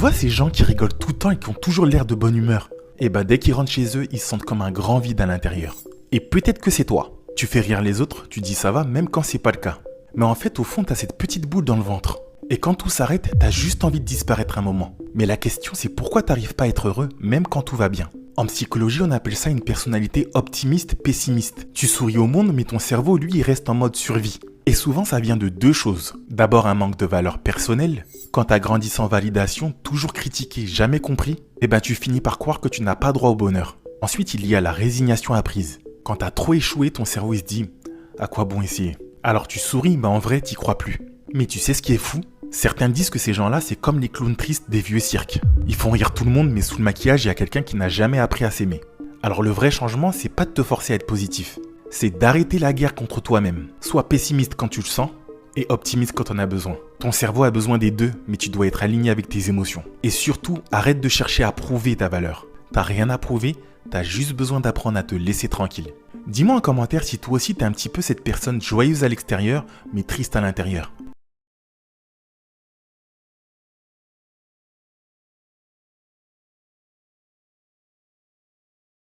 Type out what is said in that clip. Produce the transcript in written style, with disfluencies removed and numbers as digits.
vois ces gens qui rigolent tout le temps et qui ont toujours l'air de bonne humeur? Et bah dès qu'ils rentrent chez eux, ils se sentent comme un grand vide à l'intérieur. Et peut-être que c'est toi. Tu fais rire les autres, tu dis ça va même quand c'est pas le cas. Mais en fait au fond t'as cette petite boule dans le ventre. Et quand tout s'arrête, t'as juste envie de disparaître un moment. Mais la question c'est pourquoi t'arrives pas à être heureux même quand tout va bien? En psychologie on appelle ça une personnalité optimiste-pessimiste. Tu souris au monde mais ton cerveau lui il reste en mode survie. Et souvent ça vient de deux choses. D'abord un manque de valeur personnelle. Quand t'as grandi sans validation, toujours critiqué, jamais compris, eh ben tu finis par croire que tu n'as pas droit au bonheur. Ensuite il y a la résignation apprise. Quand t'as trop échoué, ton cerveau il se dit « à quoi bon essayer ?» Alors tu souris, mais en vrai t'y crois plus. Mais tu sais ce qui est fou? Certains disent que ces gens-là c'est comme les clowns tristes des vieux cirques. Ils font rire tout le monde mais sous le maquillage il y a quelqu'un qui n'a jamais appris à s'aimer. Alors le vrai changement c'est pas de te forcer à être positif. C'est d'arrêter la guerre contre toi-même. Sois pessimiste quand tu le sens et optimiste quand on a besoin. Ton cerveau a besoin des deux, mais tu dois être aligné avec tes émotions. Et surtout, arrête de chercher à prouver ta valeur. T'as rien à prouver, t'as juste besoin d'apprendre à te laisser tranquille. Dis-moi en commentaire si toi aussi t'es un petit peu cette personne joyeuse à l'extérieur, mais triste à l'intérieur.